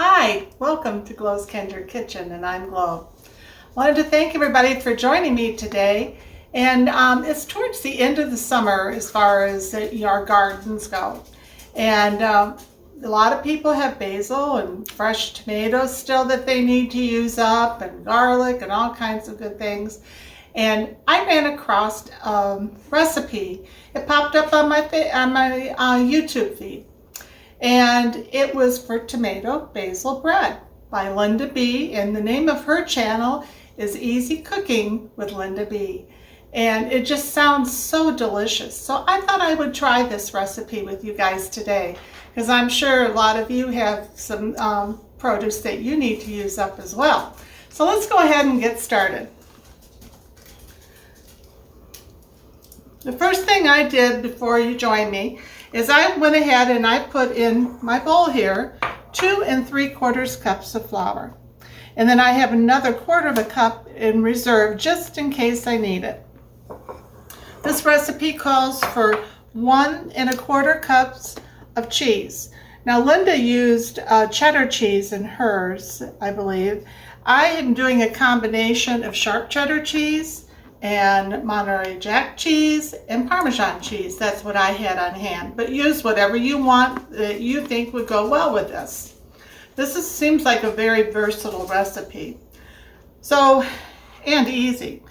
Hi, welcome to Glow's Kinder Kitchen, and I'm Glow. Wanted to thank everybody for joining me today. And it's towards the end of the summer as far as our gardens go. And a lot of people have basil and fresh tomatoes still that they need to use up, and garlic and all kinds of good things. And I ran across a recipe. It popped up on my YouTube feed. And it was for tomato basil bread by Linda B. And the name of her channel is Easy Cooking with Linda B. And it just sounds so delicious. So I thought I would try this recipe with you guys today, because I'm sure a lot of you have some produce that you need to use up as well. So let's go ahead and get started. The first thing I did before you joined me is I went ahead and I put in my bowl here 2 3/4 cups of flour. And then I have another 1/4 cup in reserve just in case I need it. This recipe calls for 1 1/4 cups of cheese. Now Linda used cheddar cheese in hers, I believe. I am doing a combination of sharp cheddar cheese and Monterey Jack cheese and Parmesan cheese. That's what I had on hand, but use whatever you want that you think would go well with this. Seems like a very versatile recipe. So, and easy.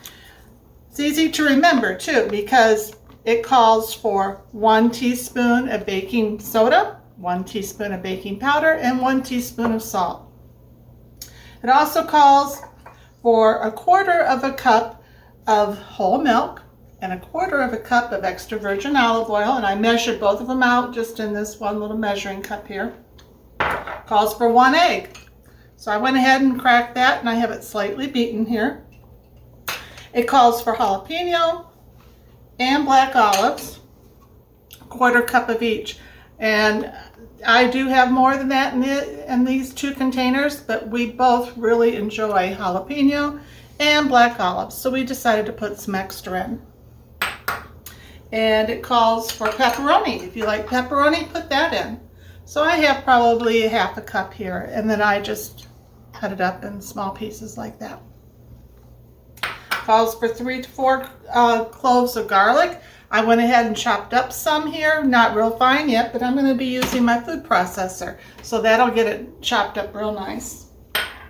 It's easy to remember too, because it calls for 1 teaspoon of baking soda, 1 teaspoon of baking powder, and 1 teaspoon of salt. It also calls for 1/4 cup of whole milk and 1/4 cup of extra virgin olive oil, and I measured both of them out just in this one little measuring cup here. Calls for 1 egg. So I went ahead and cracked that, and I have it slightly beaten here. It calls for jalapeno and black olives, 1/4 cup of each. And I do have more than that in these 2 containers, but we both really enjoy jalapeno and black olives, so we decided to put some extra in. And it calls for pepperoni. If you like pepperoni, put that in. So I have probably 1/2 cup here, and then I just cut it up in small pieces like that. Calls for 3 to 4 cloves of garlic. I went ahead and chopped up some here, not real fine yet, but I'm going to be using my food processor, so that'll get it chopped up real nice.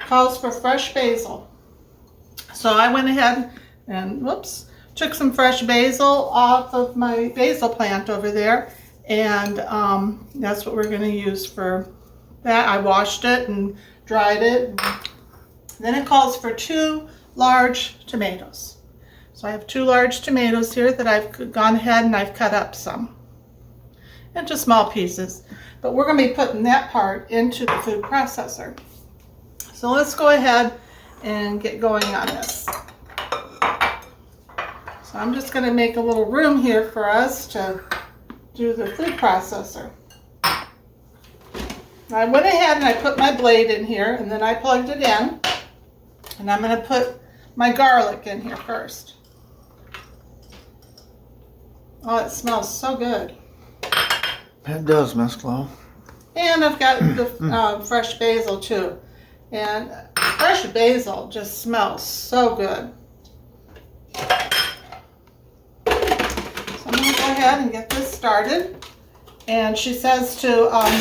Calls for fresh basil. So I went ahead and, took some fresh basil off of my basil plant over there, and that's what we're going to use for that. I washed it and dried it. Then it calls for 2 large tomatoes. So I have 2 large tomatoes here that I've gone ahead and I've cut up some into small pieces. But we're going to be putting that part into the food processor. So let's go ahead and get going on this. So I'm just going to make a little room here for us to do the food processor. I went ahead and I put my blade in here, and then I plugged it in, and I'm going to put my garlic in here first. Oh, it smells so good. It does, Miss Glow. And I've got the fresh basil too. And fresh basil just smells so good. So I'm going to go ahead and get this started. And she says to, I'm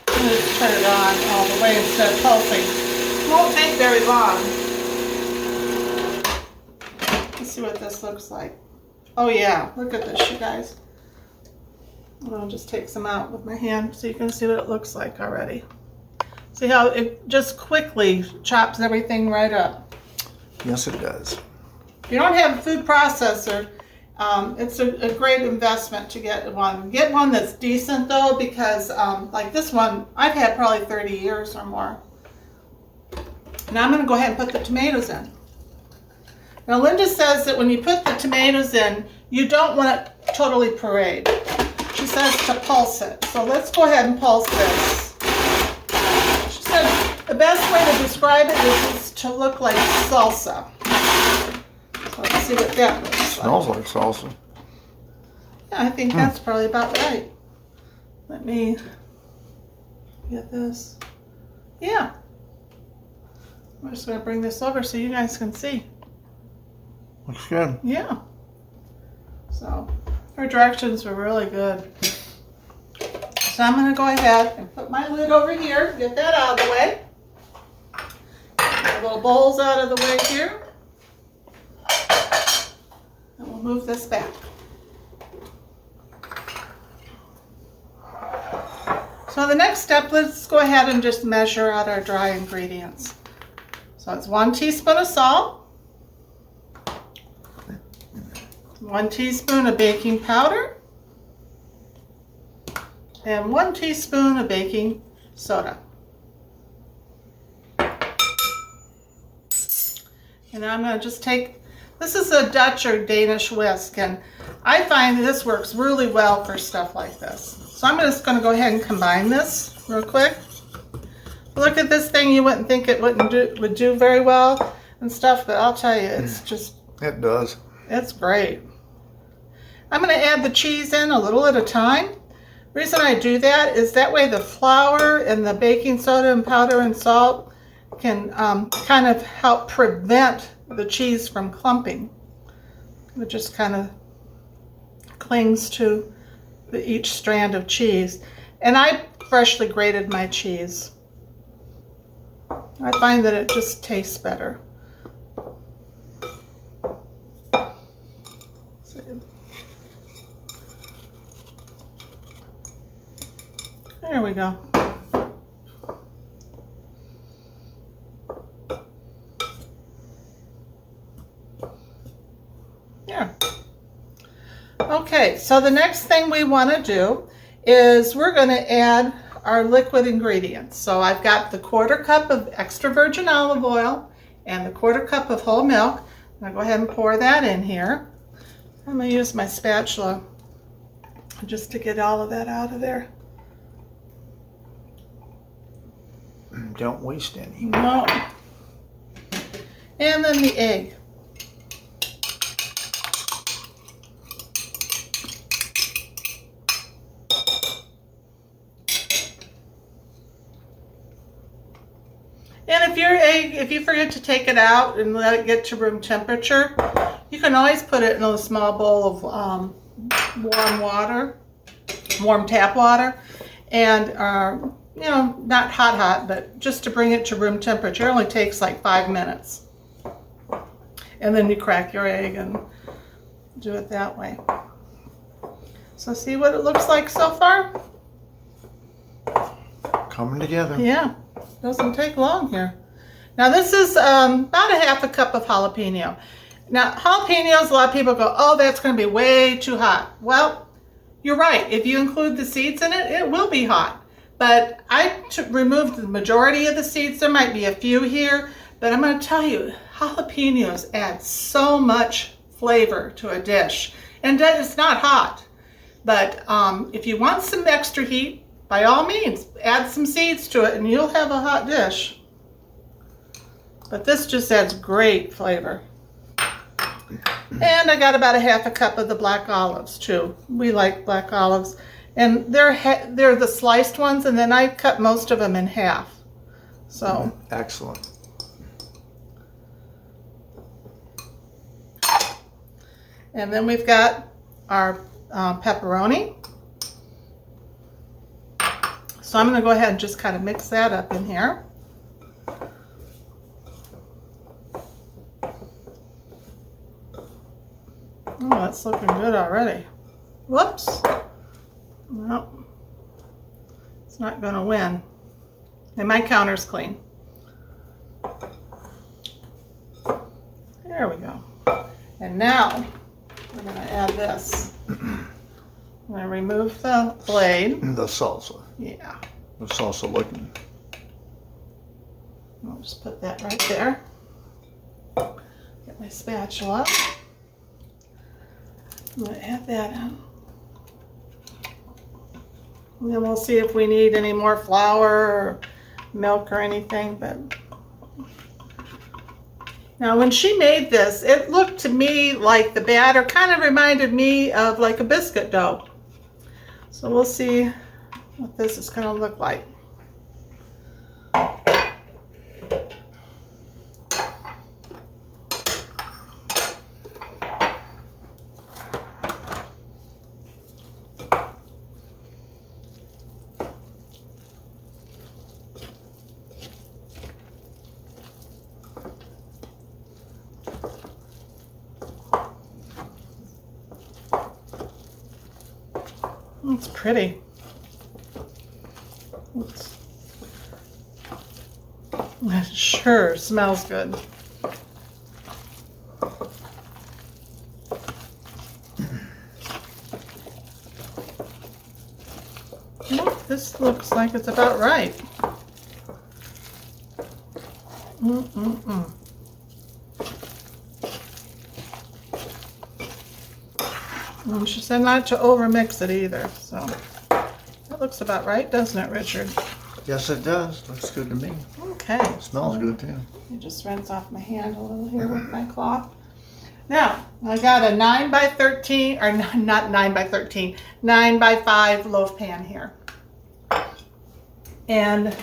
going to turn it on all the way instead of pulsing. It won't take very long. Let's see what this looks like. Oh yeah, look at this, you guys. I'll just take some out with my hand so you can see what it looks like already. See how it just quickly chops everything right up. Yes, it does. If you don't have a food processor, it's a great investment to get one. Get one that's decent though, because like this one, I've had probably 30 years or more. Now I'm going to go ahead and put the tomatoes in. Now Linda says that when you put the tomatoes in, you don't want it totally pureed. She says to pulse it. So let's go ahead and pulse this. She said the best way to describe it is to look like salsa. So let's see what that looks like. Smells like salsa. Yeah, I think that's probably about right. Let me get this. Yeah. I'm just going to bring this over so you guys can see. Looks good. Yeah. So her directions were really good. So I'm going to go ahead and put my lid over here, get that out of the way. Get the little bowls out of the way here. And we'll move this back. So the next step, let's go ahead and just measure out our dry ingredients. So it's 1 teaspoon of salt, 1 teaspoon of baking powder, and 1 teaspoon of baking soda. And I'm going to just take, this is a Dutch or Danish whisk, and I find this works really well for stuff like this. So I'm just going to go ahead and combine this real quick. Look at this thing, you wouldn't think it would do very well and stuff, but I'll tell you, it's just... It does. It's great. I'm going to add the cheese in a little at a time. The reason I do that is that way the flour and the baking soda and powder and salt can kind of help prevent the cheese from clumping. It just kind of clings to each strand of cheese. And I freshly grated my cheese. I find that it just tastes better. There we go. There. Okay, so the next thing we want to do is we're going to add our liquid ingredients. So I've got the 1/4 cup of extra virgin olive oil and the 1/4 cup of whole milk. I'm going to go ahead and pour that in here. I'm going to use my spatula just to get all of that out of there. Don't waste any. No. And then the egg. And if you forget to take it out and let it get to room temperature, you can always put it in a small bowl of warm water, warm tap water, and you know, not hot, but just to bring it to room temperature. It only takes like 5 minutes. And then you crack your egg and do it that way. So see what it looks like so far? Coming together. Yeah, doesn't take long here. Now this is about 1/2 cup of jalapeno. Now jalapenos, a lot of people go, oh, that's going to be way too hot. Well, you're right. If you include the seeds in it, it will be hot. But I removed the majority of the seeds. There might be a few here, but I'm going to tell you, jalapenos add so much flavor to a dish. And it's not hot. But if you want some extra heat, by all means, add some seeds to it and you'll have a hot dish. But this just adds great flavor. And I got about 1/2 cup of the black olives too. We like black olives. And they're the sliced ones, and then I cut most of them in half. So excellent. And then we've got our pepperoni. So I'm going to go ahead and just kind of mix that up in here. Oh, that's looking good already. Whoops. Well, it's not going to win. And my counter's clean. There we go. And now we're going to add this. I'm going to remove the blade. The salsa. Yeah. The salsa looking. I'll just put that right there. Get my spatula. I'm going to add that in. And then we'll see if we need any more flour or milk or anything. But now when she made this, it looked to me like the batter kind of reminded me of like a biscuit dough. So we'll see what this is going to look like. It's pretty. It sure smells good. This looks like it's about right. And she said not to overmix it either, so that looks about right, doesn't it, Richard? Yes, it does. Looks good to me. Okay. Smells good too. Let me just rinse off my hand a little here with my cloth. Now, I got a 9 by 13, or not 9 by 13, 9 by 5 loaf pan here. And I'm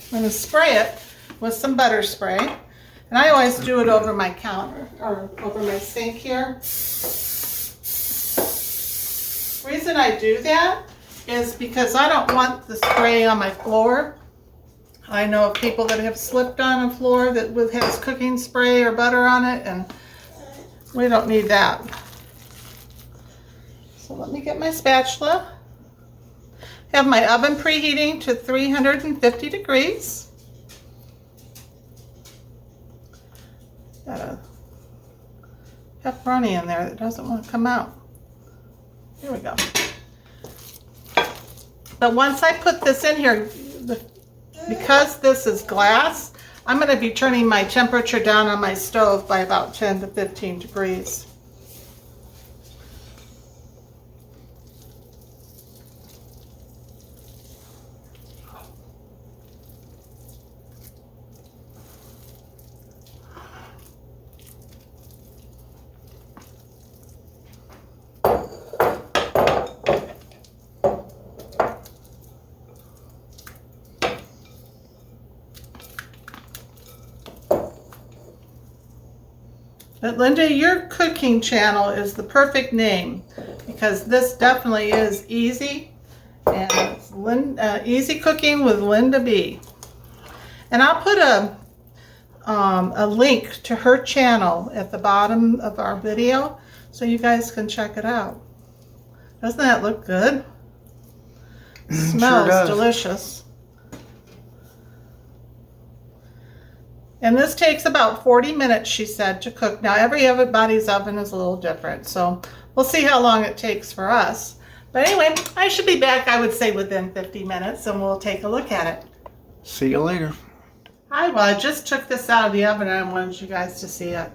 going to spray it with some butter spray. And I always do it over my counter, or over my sink here. The reason I do that is because I don't want the spray on my floor. I know of people that have slipped on a floor that has cooking spray or butter on it, and we don't need that. So let me get my spatula. Have my oven preheating to 350 degrees. Got a pepperoni in there that doesn't want to come out. Here we go. But once I put this in here, because this is glass, I'm going to be turning my temperature down on my stove by about 10 to 15 degrees. But Linda, your cooking channel is the perfect name because this definitely is easy, and it's easy cooking with Linda B. And I'll put a link to her channel at the bottom of our video so you guys can check it out. Doesn't that look good? Smells Sure delicious. And this takes about 40 minutes, she said, to cook. Now, everybody's oven is a little different, so we'll see how long it takes for us. But anyway, I should be back, I would say, within 50 minutes, and we'll take a look at it. See you later. Hi, well, I just took this out of the oven, and I wanted you guys to see it.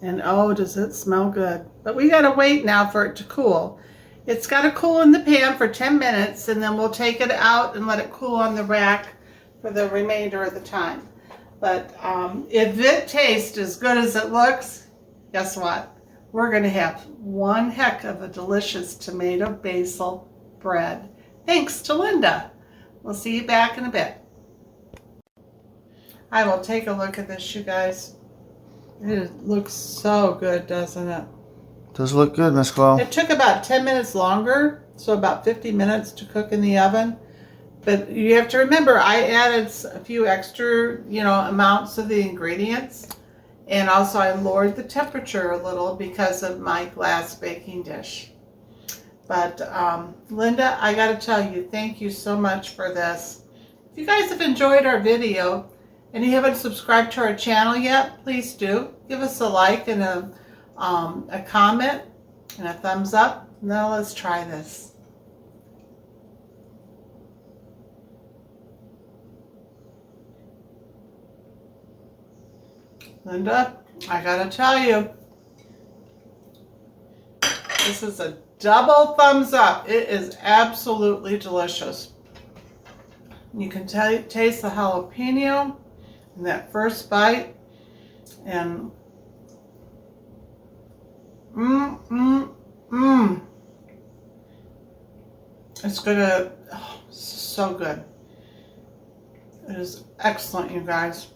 And oh, does it smell good. But we got to wait now for it to cool. It's got to cool in the pan for 10 minutes, and then we'll take it out and let it cool on the rack for the remainder of the time. But if it tastes as good as it looks, guess what? We're going to have one heck of a delicious tomato basil bread. Thanks to Linda. We'll see you back in a bit. I will take a look at this, you guys. It looks so good, doesn't it? Does look good, Miss Chloe. It took about 10 minutes longer, so about 50 minutes to cook in the oven. But you have to remember, I added a few extra, amounts of the ingredients. And also I lowered the temperature a little because of my glass baking dish. But Linda, I got to tell you, thank you so much for this. If you guys have enjoyed our video and you haven't subscribed to our channel yet, please do. Give us a like and a comment and a thumbs up. Now let's try this. Linda, I gotta tell you, this is a double thumbs up. It is absolutely delicious. You can taste the jalapeno in that first bite, and it's so good. It is excellent, you guys.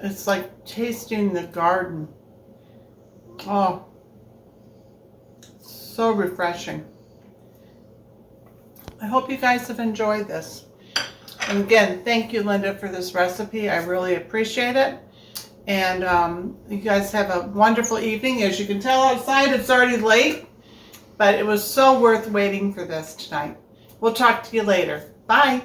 It's like tasting the garden. Oh, so refreshing. I hope you guys have enjoyed this. And again, thank you, Linda, for this recipe. I really appreciate it. And you guys have a wonderful evening. As you can tell outside, it's already late, but it was so worth waiting for this tonight. We'll talk to you later. Bye.